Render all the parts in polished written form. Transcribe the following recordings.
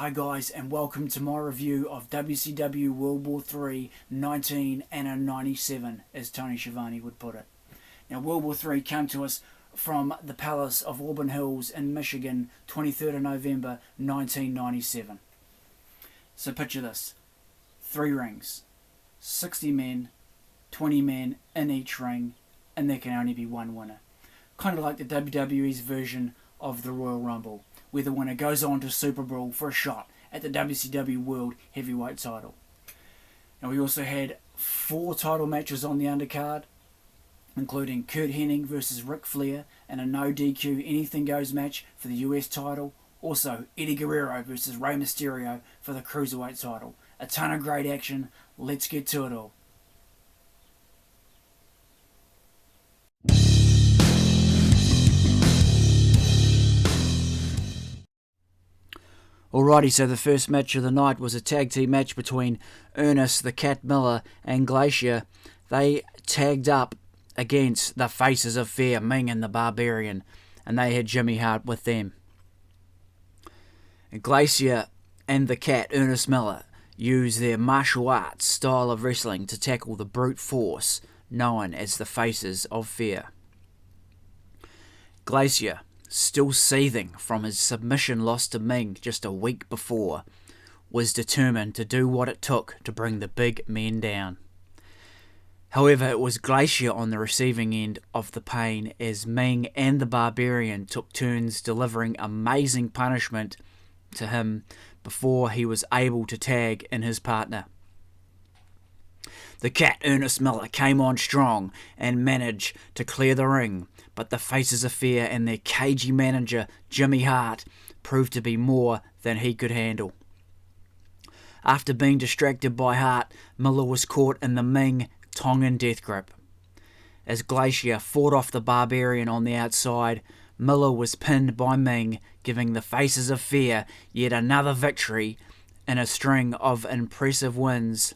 Hi guys, and welcome to my review of WCW World War 3 19 and 97, as Tony Schiavone would put it. Now, World War 3 came to us from the Palace of Auburn Hills in Michigan, 23rd of November 1997. So picture this: 3 rings, 60 men, 20 men in each ring, and there can only be one winner. Kind of like the WWE's version of the Royal Rumble, where the winner goes on to Superbrawl for a shot at the WCW World Heavyweight title. Now, we also had 4 title matches on the undercard, including Curt Hennig versus Ric Flair and a no DQ anything goes match for the US title. Also, Eddy Guerrero versus Rey Mysterio for the Cruiserweight title. A ton of great action. Let's get to it all. Alrighty, so the first match of the night was a tag team match between Ernest, the Cat Miller, and Glacier. They tagged up against the Faces of Fear, Ming and the Barbarian, and they had Jimmy Hart with them. Glacier and the Cat, Ernest Miller, used their martial arts style of wrestling to tackle the brute force known as the Faces of Fear. Glacier, still seething from his submission loss to Ming just a week before, was determined to do what it took to bring the big men down. However, it was Glacier on the receiving end of the pain, as Ming and the Barbarian took turns delivering amazing punishment to him before he was able to tag in his partner. The Cat, Ernest Miller, came on strong and managed to clear the ring, but the Faces of Fear and their cagey manager, Jimmy Hart, proved to be more than he could handle. After being distracted by Hart, Miller was caught in the Ming Tongan death grip. As Glacier fought off the Barbarian on the outside, Miller was pinned by Ming, giving the Faces of Fear yet another victory in a string of impressive wins.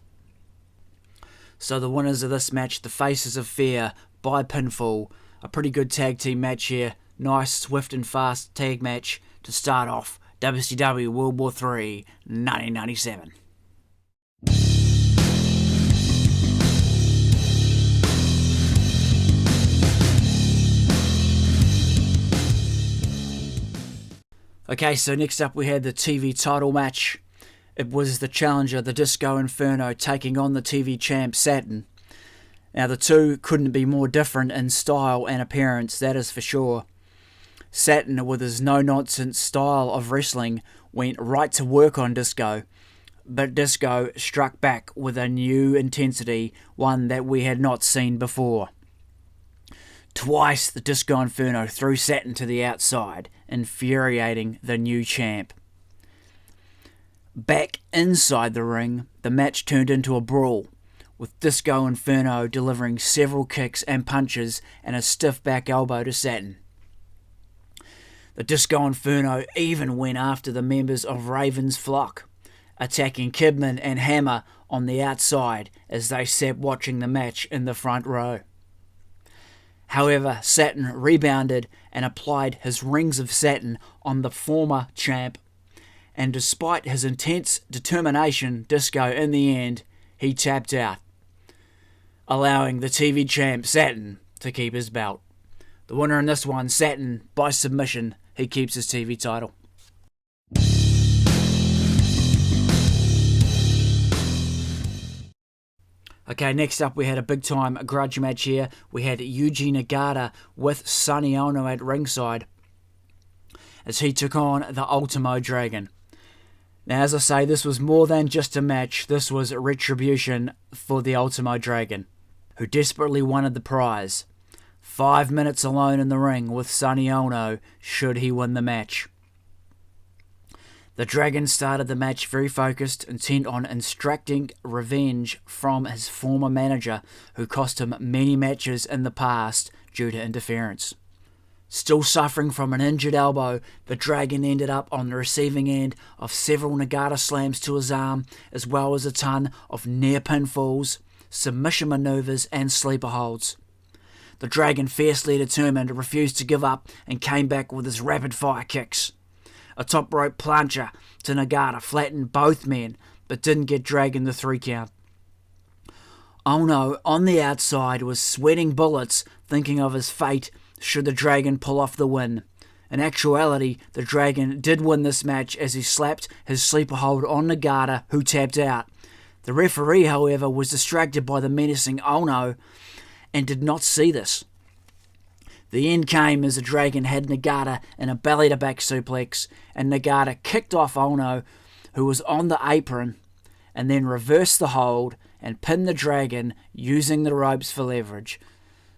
So the winners of this match, the Faces of Fear, by pinfall. A pretty good tag team match here. Nice, swift and fast tag match to start off WCW World War 3 1997. Okay, so next up we had the TV title match. It was the challenger, the Disco Inferno, taking on the TV champ, Saturn. Now, the two couldn't be more different in style and appearance, that is for sure. Saturn, with his no-nonsense style of wrestling, went right to work on Disco, but Disco struck back with a new intensity, one that we had not seen before. Twice, the Disco Inferno threw Saturn to the outside, infuriating the new champ. Back inside the ring, the match turned into a brawl, with Disco Inferno delivering several kicks and punches and a stiff back elbow to Saturn. The Disco Inferno even went after the members of Raven's flock, attacking Kidman and Hammer on the outside as they sat watching the match in the front row. However, Saturn rebounded and applied his Rings of Saturn on the former champ, and despite his intense determination, Disco, in the end, he tapped out, allowing the TV champ, Saturn, to keep his belt. The winner in this one, Saturn, by submission, he keeps his TV title. Okay, next up we had a big-time grudge match here. We had Yuji Nagata with Sonny Ono at ringside as he took on the Ultimo Dragon. Now, as I say, this was more than just a match. This was retribution for the Ultimo Dragon, who desperately wanted the prize. 5 minutes alone in the ring with Sonny Ono should he win the match. The Dragon started the match very focused, intent on extracting revenge from his former manager, who cost him many matches in the past due to interference. Still suffering from an injured elbow, the Dragon ended up on the receiving end of several Nagata slams to his arm, as well as a ton of near pinfalls, submission maneuvers and sleeper holds. The Dragon, fiercely determined, refused to give up and came back with his rapid fire kicks. A top rope plancha to Nagata flattened both men, but didn't get Dragon the 3 count. Ono, on the outside, was sweating bullets, thinking of his fate should the Dragon pull off the win. In actuality, the Dragon did win this match as he slapped his sleeper hold on Nagata, who tapped out. The referee, however, was distracted by the menacing Ono and did not see this. The end came as the Dragon had Nagata in a belly-to-back suplex, and Nagata kicked off Ono, who was on the apron, and then reversed the hold and pinned the Dragon using the ropes for leverage.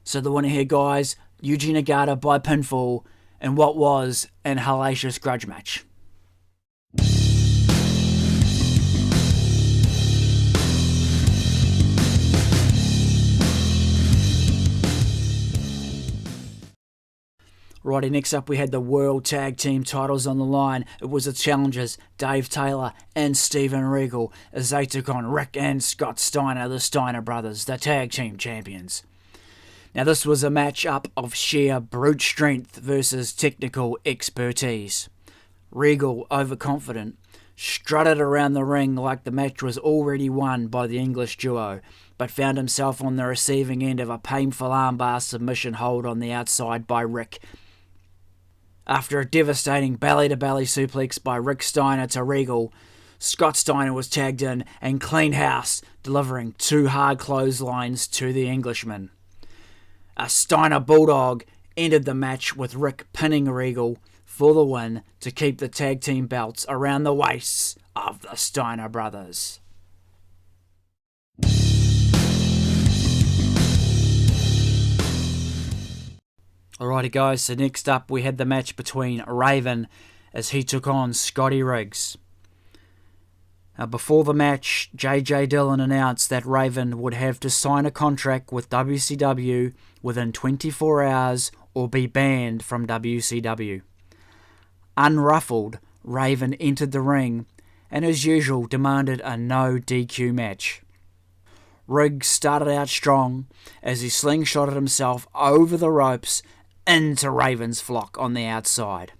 So the winner here, guys, Yuji Nagata by pinfall in what was an hellacious grudge match. Righty, next up we had the World Tag Team titles on the line. It was the challengers Dave Taylor and Steven Regal as they took on Rick and Scott Steiner, the Steiner brothers, the Tag Team champions. Now this was a match-up of sheer brute strength versus technical expertise. Regal, overconfident, strutted around the ring like the match was already won by the English duo, but found himself on the receiving end of a painful armbar submission hold on the outside by Rick. After a devastating belly-to-belly suplex by Rick Steiner to Regal, Scott Steiner was tagged in and clean house, delivering 2 hard clotheslines to the Englishman. A Steiner Bulldog ended the match with Rick pinning Regal for the win to keep the tag team belts around the waists of the Steiner brothers. Alrighty guys, so next up we had the match between Raven as he took on Scotty Riggs. Now before the match, JJ Dillon announced that Raven would have to sign a contract with WCW within 24 hours or be banned from WCW. Unruffled, Raven entered the ring and as usual demanded a no DQ match. Riggs started out strong as he slingshotted himself over the ropes into Raven's flock on the outside.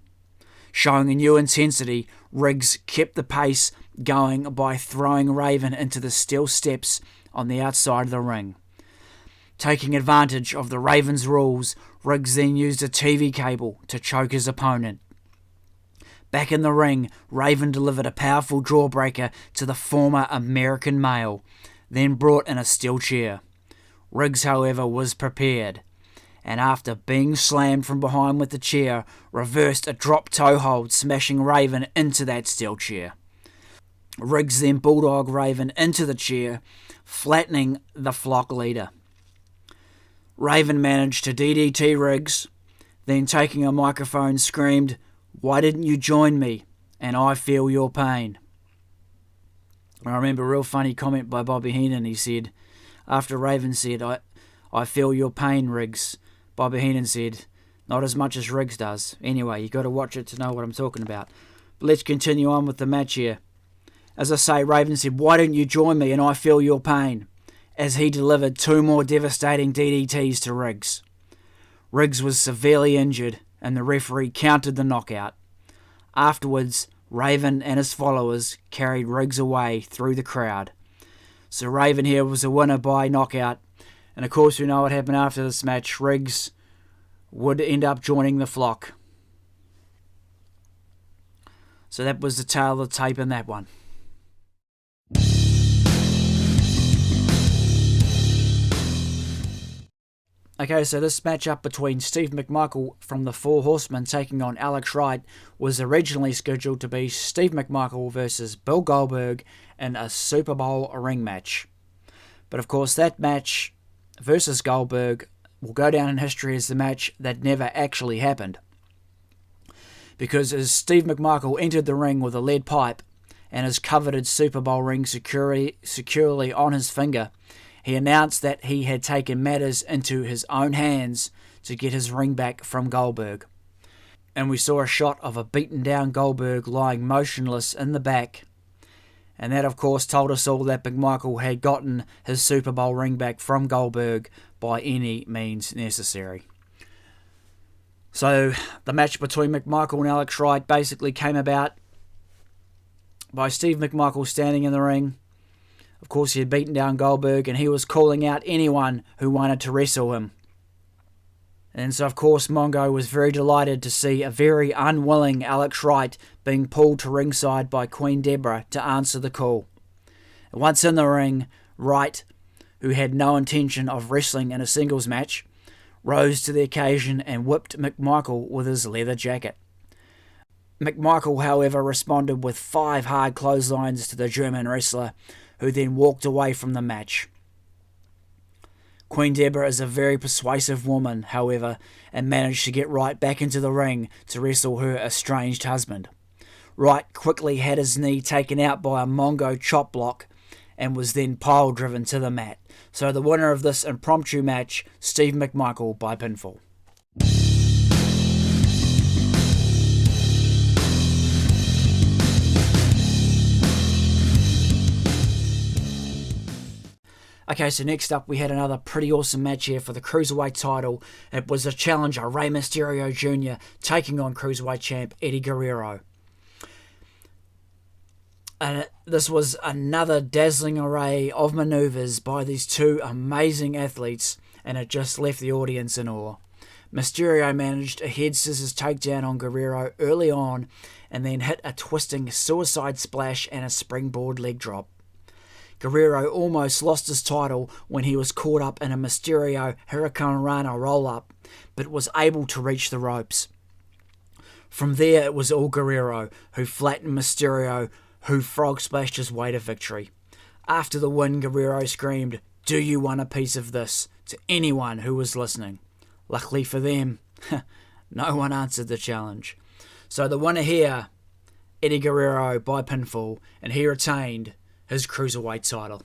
Showing a new intensity, Riggs kept the pace going by throwing Raven into the steel steps on the outside of the ring. Taking advantage of the Raven's rules, Riggs then used a TV cable to choke his opponent. Back in the ring, Raven delivered a powerful jawbreaker to the former American male, then brought in a steel chair. Riggs, however, was prepared, and after being slammed from behind with the chair, reversed a drop toe hold, smashing Raven into that steel chair. Riggs then bulldog Raven into the chair, flattening the flock leader. Raven managed to DDT Riggs, then taking a microphone screamed, "Why didn't you join me? And I feel your pain." I remember a real funny comment by Bobby Heenan. He said, after Raven said, I feel your pain, Riggs, Bobby Heenan said, "Not as much as Riggs does." Anyway, you got to watch it to know what I'm talking about. But let's continue on with the match here. As I say, Raven said, "Why don't you join me and I feel your pain?" as he delivered 2 more devastating DDTs to Riggs. Riggs was severely injured and the referee counted the knockout. Afterwards, Raven and his followers carried Riggs away through the crowd. So Raven here was a winner by knockout. And of course we know what happened after this match. Riggs would end up joining the flock. So that was the tail of the tape in that one. Okay, so this matchup between Steve McMichael from the Four Horsemen taking on Alex Wright was originally scheduled to be Steve McMichael versus Bill Goldberg in a Superbrawl ring match. But of course that match versus Goldberg will go down in history as the match that never actually happened. Because as Steve McMichael entered the ring with a lead pipe and his coveted Superbrawl ring securely on his finger, he announced that he had taken matters into his own hands to get his ring back from Goldberg. And we saw a shot of a beaten down Goldberg lying motionless in the back. And that of course told us all that McMichael had gotten his Superbrawl ring back from Goldberg by any means necessary. So the match between McMichael and Alex Wright basically came about by Steve McMichael standing in the ring. Of course, he had beaten down Goldberg, and he was calling out anyone who wanted to wrestle him. And so, of course, Mongo was very delighted to see a very unwilling Alex Wright being pulled to ringside by Queen Deborah to answer the call. And once in the ring, Wright, who had no intention of wrestling in a singles match, rose to the occasion and whipped McMichael with his leather jacket. McMichael, however, responded with 5 hard clotheslines to the German wrestler, who then walked away from the match. Queen Deborah is a very persuasive woman, however, and managed to get Wright back into the ring to wrestle her estranged husband. Wright quickly had his knee taken out by a Mongo chop block and was then pile driven to the mat. So the winner of this impromptu match, Steve McMichael by pinfall. Okay, so next up we had another pretty awesome match here for the Cruiserweight title. It was a challenger, Rey Mysterio Jr., taking on Cruiserweight champ Eddy Guerrero. This was another dazzling array of maneuvers by these two amazing athletes, and it just left the audience in awe. Mysterio managed a head scissors takedown on Guerrero early on, and then hit a twisting suicide splash and a springboard leg drop. Guerrero almost lost his title when he was caught up in a Mysterio Hurricane Rana roll-up, but was able to reach the ropes. From there, it was all Guerrero, who flattened Mysterio, who frog splashed his way to victory. After the win, Guerrero screamed, "Do you want a piece of this?" to anyone who was listening. Luckily for them, no one answered the challenge. So the winner here, Eddy Guerrero by pinfall, and he retained his Cruiserweight title.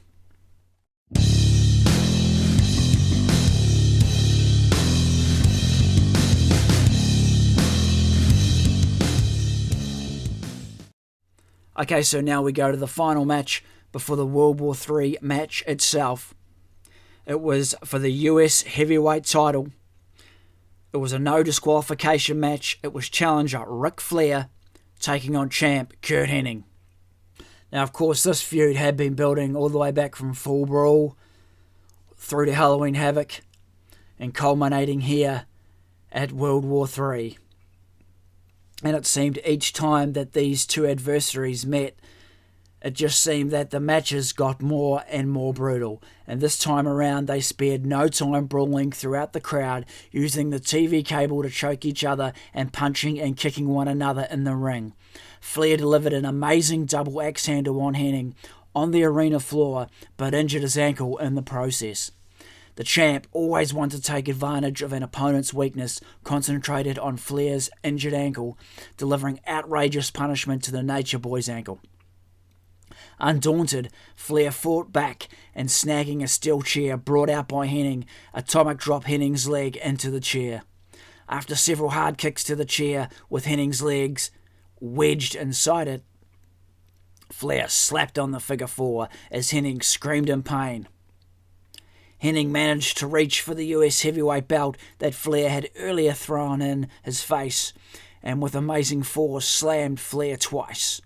Okay, so now we go to the final match before the World War III match itself. It was for the US Heavyweight title. It was a no disqualification match. It was challenger Ric Flair taking on champ Curt Hennig. Now, of course, this feud had been building all the way back from Full Brawl through to Halloween Havoc and culminating here at World War III. And it seemed each time that these two adversaries met, it just seemed that the matches got more and more brutal. And this time around, they spared no time brawling throughout the crowd, using the TV cable to choke each other and punching and kicking one another in the ring. Flair delivered an amazing double axe handle on Hennig on the arena floor, but injured his ankle in the process. The champ always wanted to take advantage of an opponent's weakness, concentrated on Flair's injured ankle, delivering outrageous punishment to the Nature Boy's ankle. Undaunted, Flair fought back and, snagging a steel chair brought out by Hennig, atomic dropped Hennig's leg into the chair. After several hard kicks to the chair with Hennig's legs wedged inside it, Flair slapped on the figure 4 as Hennig screamed in pain. Hennig managed to reach for the US heavyweight belt that Flair had earlier thrown in his face, and with amazing force slammed Flair twice,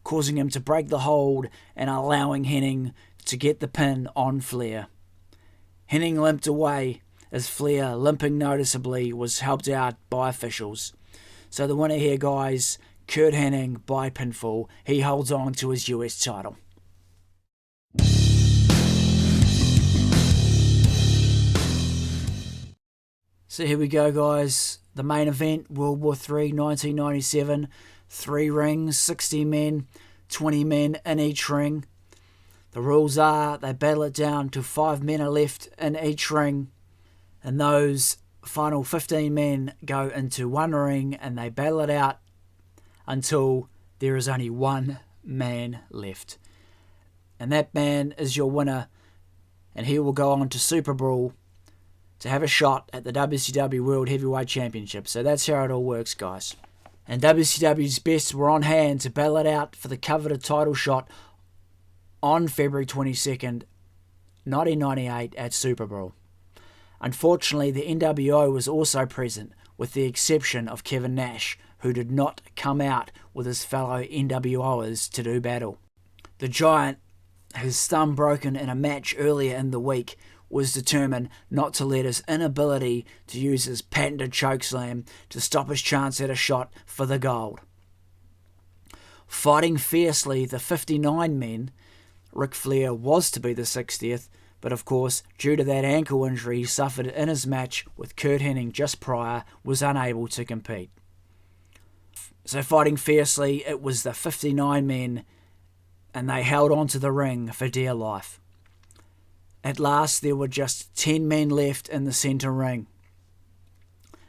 causing him to break the hold and allowing Hennig to get the pin on Flair. Hennig limped away as Flair, limping noticeably, was helped out by officials. So the winner here, guys, Curt Hennig by pinfall. He holds on to his US title. So here we go, guys. The main event, World War III, 1997. 3 rings, 60 men, 20 men in each ring. The rules are they battle it down to 5 men are left in each ring. And those final 15 men go into one ring and they battle it out until there is only one man left. And that man is your winner, and he will go on to Superbrawl to have a shot at the WCW World Heavyweight Championship. So that's how it all works, guys. And WCW's best were on hand to battle it out for the coveted title shot on February 22nd, 1998 at Superbrawl. Unfortunately, the NWO was also present, with the exception of Kevin Nash, who did not come out with his fellow NWOers to do battle. The Giant, his thumb broken in a match earlier in the week, was determined not to let his inability to use his patented chokeslam to stop his chance at a shot for the gold. Fighting fiercely the 59 men, Ric Flair was to be the 60th, but of course, due to that ankle injury he suffered in his match with Curt Hennig just prior, was unable to compete. So fighting fiercely, it was the 59 men, and they held on to the ring for dear life. At last, there were just 10 men left in the centre ring.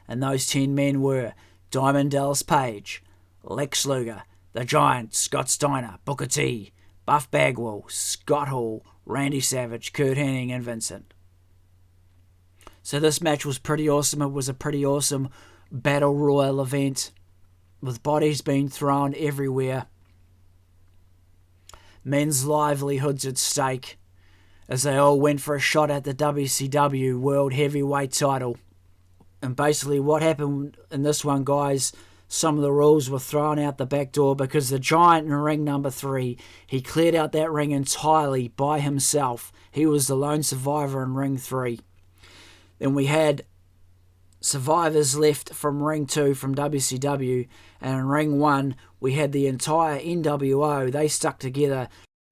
And those 10 men were Diamond Dallas Page, Lex Luger, The Giant, Scott Steiner, Booker T, Buff Bagwell, Scott Hall, Randy Savage, Curt Hennig, and Vincent. So this match was pretty awesome. It was a pretty awesome battle royal event with bodies being thrown everywhere. Men's livelihoods at stake as they all went for a shot at the WCW World Heavyweight title. And basically what happened in this one, guys, some of the rules were thrown out the back door because the Giant in ring number 3, he cleared out that ring entirely by himself. He was the lone survivor in ring 3. Then we had survivors left from ring 2 from WCW, and in ring 1 we had the entire NWO. They stuck together.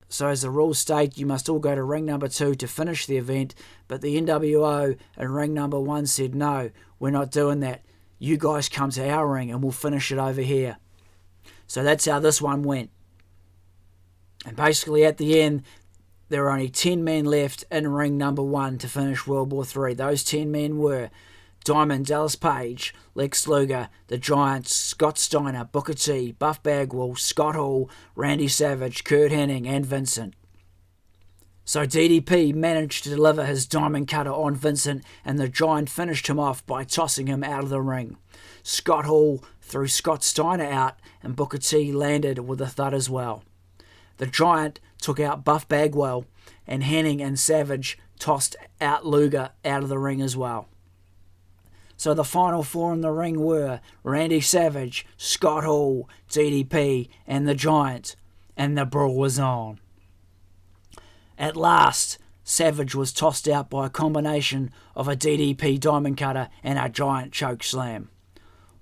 So as the rules state, you must all go to ring number 2 to finish the event, but the NWO in ring number 1 said, no, we're not doing that. You guys come to our ring and we'll finish it over here. So that's how this one went. And basically at the end, there were only 10 men left in ring number 1 to finish World War III. Those 10 men were Diamond Dallas Page, Lex Luger, The Giant, Scott Steiner, Booker T, Buff Bagwell, Scott Hall, Randy Savage, Curt Hennig, and Vincent. So DDP managed to deliver his diamond cutter on Vincent, and the Giant finished him off by tossing him out of the ring. Scott Hall threw Scott Steiner out, and Booker T landed with a thud as well. The Giant took out Buff Bagwell, and Hennig and Savage tossed out Luger out of the ring as well. So the final 4 in the ring were Randy Savage, Scott Hall, DDP, and the Giant, and the brawl was on. At last, Savage was tossed out by a combination of a DDP diamond cutter and a Giant choke slam.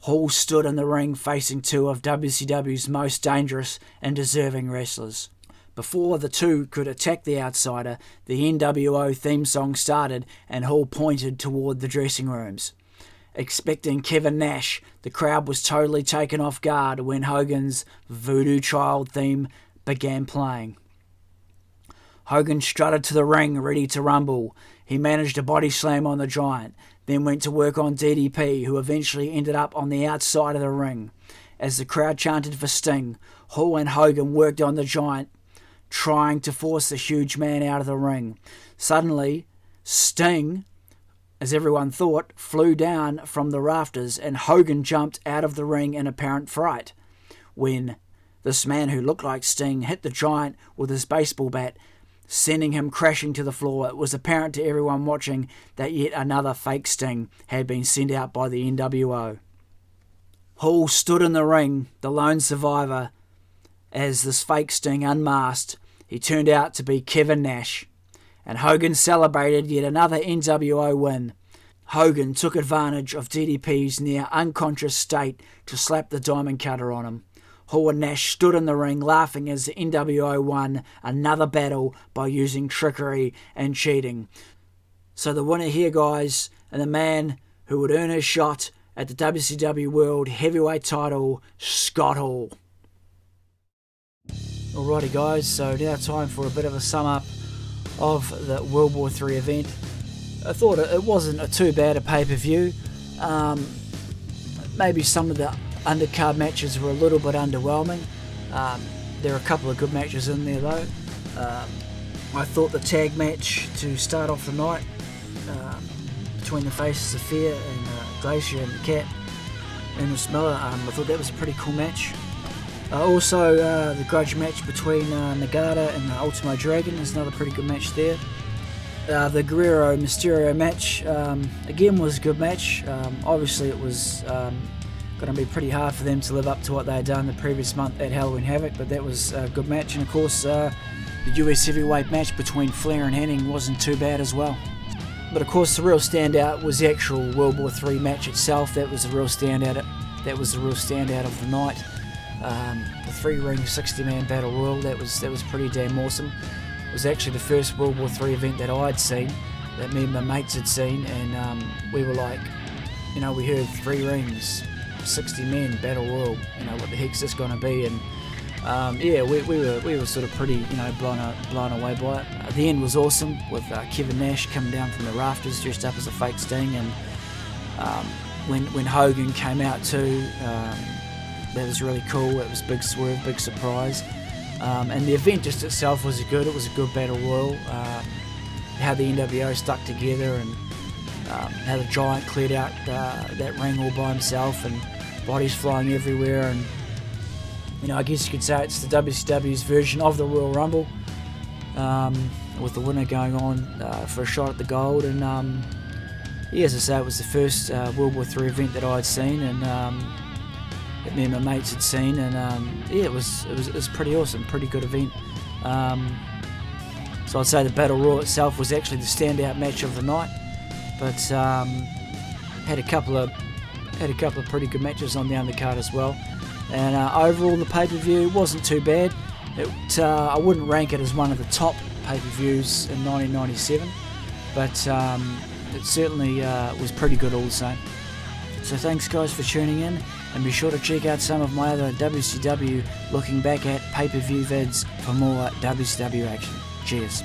Hall stood in the ring facing 2 of WCW's most dangerous and deserving wrestlers. Before the two could attack the outsider, the NWO theme song started and Hall pointed toward the dressing rooms. Expecting Kevin Nash, the crowd was totally taken off guard when Hogan's Voodoo Child theme began playing. Hogan strutted to the ring ready to rumble. He managed a body slam on the Giant, then went to work on DDP, who eventually ended up on the outside of the ring. As the crowd chanted for Sting, Hall and Hogan worked on the Giant, trying to force the huge man out of the ring. Suddenly, Sting, as everyone thought, flew down from the rafters and Hogan jumped out of the ring in apparent fright when this man who looked like Sting hit the Giant with his baseball bat, sending him crashing to the floor. It was apparent to everyone watching that yet another fake Sting had been sent out by the NWO. Hall stood in the ring, the lone survivor, as this fake Sting unmasked. He turned out to be Kevin Nash, and Hogan celebrated yet another NWO win. Hogan took advantage of DDP's near unconscious state to slap the diamond cutter on him. Hall and Nash stood in the ring laughing as the NWO won another battle by using trickery and cheating. So the winner here, guys, and the man who would earn his shot at the WCW World Heavyweight title, Scott Hall. Alrighty guys, so now time for a bit of a sum up of the World War III event. I thought it wasn't too bad a pay-per-view. Maybe some of the undercard matches were a little bit underwhelming. There are a couple of good matches in there though. I thought the tag match to start off the night between the Faces of Fear and Glacier and the Cat, Ernest Miller, I thought that was a pretty cool match. Also, the grudge match between Nagata and the Ultimo Dragon is another pretty good match there. The Guerrero Mysterio match again was a good match. Obviously it was going to be pretty hard for them to live up to what they had done the previous month at Halloween Havoc, but that was a good match. And of course the US Heavyweight match between Flair and Hennig wasn't too bad as well. But of course the real standout was the actual World War III match itself. That was the real standout. That was the real standout of the night. The 3-ring 60-man battle royal. That was pretty damn awesome. It was actually the first World War III event that I'd seen, that me and my mates had seen, and we were like, you know, we heard 3 rings, 60 men battle royal. You know, what the heck's this gonna be? And yeah, we were sort of pretty, you know, blown away by it. The end was awesome with Kevin Nash coming down from the rafters dressed up as a fake Sting, and when Hogan came out too, that was really cool. It was big swerve, big surprise. And the event just itself was good. It was a good battle royal. How the NWO stuck together, and how the Giant cleared out that ring all by himself, and bodies flying everywhere. And you know, I guess you could say it's the WCW's version of the Royal Rumble, with the winner going on for a shot at the gold. And yeah, as I say, it was the first World War III event that I'd seen, and that me and my mates had seen, and yeah, it was pretty awesome, pretty good event. So I'd say the Battle Royal itself was actually the standout match of the night, but had a couple of pretty good matches on the undercard as well. And overall, the pay-per-view wasn't too bad. I wouldn't rank it as one of the top pay-per-views in 1997, but it certainly was pretty good all the same. So thanks guys for tuning in, and be sure to check out some of my other WCW looking back at pay-per-view vids for more WCW action. Cheers.